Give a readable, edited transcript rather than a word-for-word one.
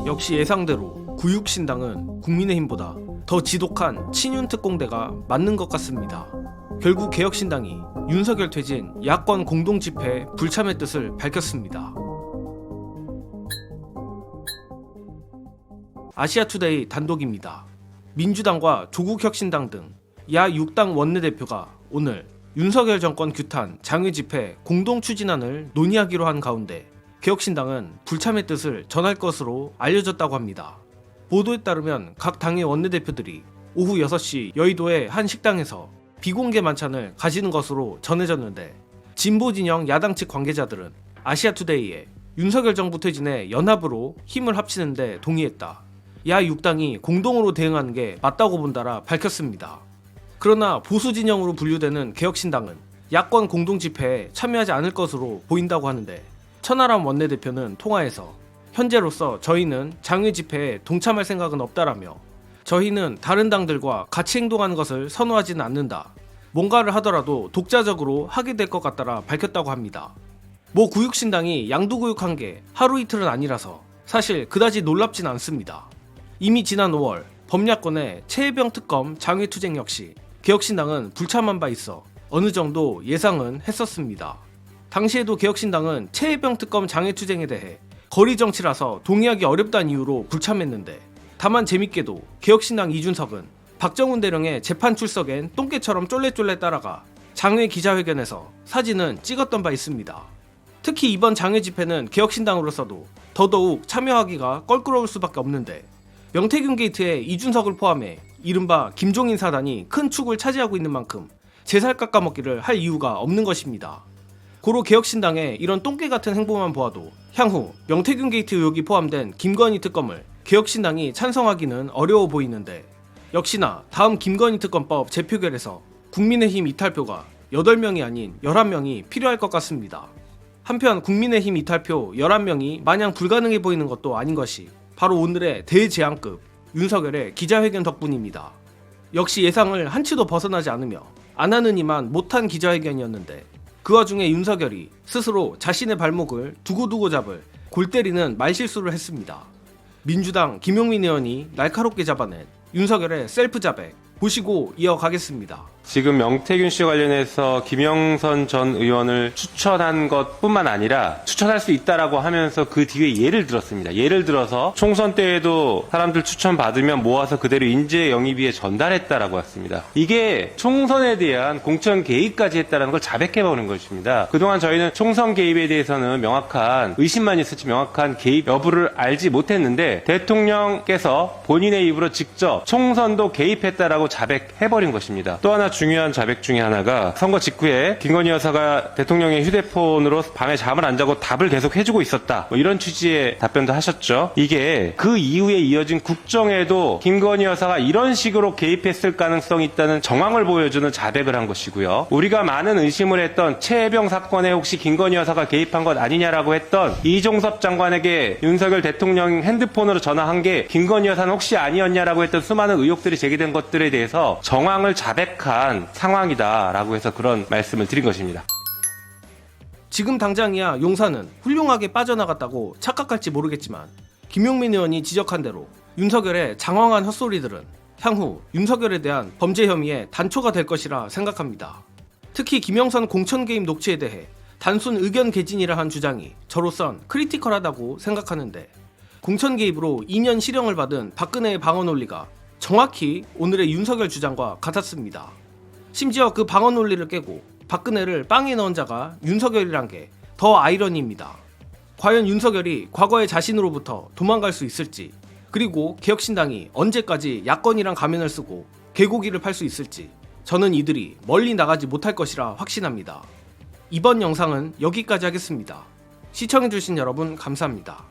역시 예상대로 구육신당은 국민의힘보다 더 지독한 친윤특공대가 맞는 것 같습니다. 결국 개혁신당이 윤석열 퇴진 야권 공동집회 불참의 뜻을 밝혔습니다. 아시아투데이 단독입니다. 민주당과 조국혁신당 등 야 6당 원내대표가 오늘 윤석열 정권 규탄 장외집회 공동 추진안을 논의하기로 한 가운데 개혁신당은 불참의 뜻을 전할 것으로 알려졌다고 합니다. 보도에 따르면 각 당의 원내대표들이 오후 6시 여의도의 한 식당에서 비공개 만찬을 가지는 것으로 전해졌는데, 진보진영 야당 측 관계자들은 아시아투데이에 윤석열 정부 퇴진에 연합으로 힘을 합치는 데 동의했다, 야 6당이 공동으로 대응하는 게 맞다고 본다라 밝혔습니다. 그러나 보수진영으로 분류되는 개혁신당은 야권 공동집회에 참여하지 않을 것으로 보인다고 하는데, 천하람 원내대표는 통화에서 현재로서 저희는 장외집회에 동참할 생각은 없다라며, 저희는 다른 당들과 같이 행동하는 것을 선호하지는 않는다, 뭔가를 하더라도 독자적으로 하게 될 것 같다라 밝혔다고 합니다. 뭐 구육신당이 양두구육한 게 하루 이틀은 아니라서 사실 그다지 놀랍진 않습니다. 이미 지난 5월 범야권의 최혜병 특검 장외투쟁 역시 개혁신당은 불참한 바 있어 어느 정도 예상은 했었습니다. 당시에도 개혁신당은 최혜병 특검 장외투쟁에 대해 거리 정치라서 동의하기 어렵다는 이유로 불참했는데, 다만 재밌게도 개혁신당 이준석은 박정훈 대령의 재판 출석엔 똥개처럼 쫄래쫄래 따라가 장외 기자회견에서 사진은 찍었던 바 있습니다. 특히 이번 장외 집회는 개혁신당으로서도 더더욱 참여하기가 껄끄러울 수밖에 없는데, 명태균 게이트에 이준석을 포함해 이른바 김종인 사단이 큰 축을 차지하고 있는 만큼 제살 깎아먹기를 할 이유가 없는 것입니다. 고로 개혁신당의 이런 똥개 같은 행보만 보아도 향후 명태균 게이트 의혹이 포함된 김건희 특검을 개혁신당이 찬성하기는 어려워 보이는데, 역시나 다음 김건희 특검법 재표결에서 국민의힘 이탈표가 8명이 아닌 11명이 필요할 것 같습니다. 한편 국민의힘 이탈표 11명이 마냥 불가능해 보이는 것도 아닌 것이 바로 오늘의 대재앙급 윤석열의 기자회견 덕분입니다. 역시 예상을 한치도 벗어나지 않으며 안 하는 이만 못한 기자회견이었는데, 그 와중에 윤석열이 스스로 자신의 발목을 두고두고 잡을 골 때리는 말실수를 했습니다. 민주당 김용민 의원이 날카롭게 잡아낸 윤석열의 셀프 자백 보시고 이어가겠습니다. 지금 명태균 씨와 관련해서 김영선 전 의원을 추천한 것뿐만 아니라 추천할 수 있다라고 하면서 그 뒤에 예를 들었습니다. 예를 들어서 총선 때에도 사람들 추천 받으면 모아서 그대로 인재 영입위에 전달했다라고 했습니다. 이게 총선에 대한 공천 개입까지 했다는 걸 자백해보는 것입니다. 그동안 저희는 총선 개입에 대해서는 명확한 의심만 있었지 명확한 개입 여부를 알지 못했는데, 대통령께서 본인의 입으로 직접 총선도 개입했다라고 자백해버린 것입니다. 또 하나 중요한 자백 중에 하나가 선거 직후에 김건희 여사가 대통령의 휴대폰으로 밤에 잠을 안 자고 답을 계속 해주고 있었다, 이런 취지의 답변도 하셨죠. 이게 그 이후에 이어진 국정에도 김건희 여사가 이런 식으로 개입했을 가능성이 있다는 정황을 보여주는 자백을 한 것이고요. 우리가 많은 의심을 했던 최혜병 사건에 혹시 김건희 여사가 개입한 것 아니냐라고 했던 이종섭 장관에게 윤석열 대통령 핸드폰으로 전화한 게 김건희 여사는 혹시 아니었냐라고 했던 수많은 의혹들이 제기된 것들에 대해서 정황을 자백한 상황이다라고 해서 그런 말씀을 드린 것입니다. 지금 당장이야 용사는 훌륭하게 빠져나갔다고 착각할지 모르겠지만, 김용민 의원이 지적한 대로 윤석열의 장황한 헛소리들은 향후 윤석열에 대한 범죄 혐의의 단초가 될 것이라 생각합니다. 특히 김영선 공천 개입 녹취에 대해 단순 의견 개진이라 한 주장이 저로선 크리티컬하다고 생각하는데, 공천 개입으로 2년 실형을 받은 박근혜의 방어 논리가 정확히 오늘의 윤석열 주장과 같았습니다. 심지어 그 방어 논리를 깨고 박근혜를 빵에 넣은 자가 윤석열이란 게 더 아이러니입니다. 과연 윤석열이 과거의 자신으로부터 도망갈 수 있을지, 그리고 개혁신당이 언제까지 야권이란 가면을 쓰고 개고기를 팔 수 있을지, 저는 이들이 멀리 나가지 못할 것이라 확신합니다. 이번 영상은 여기까지 하겠습니다. 시청해주신 여러분 감사합니다.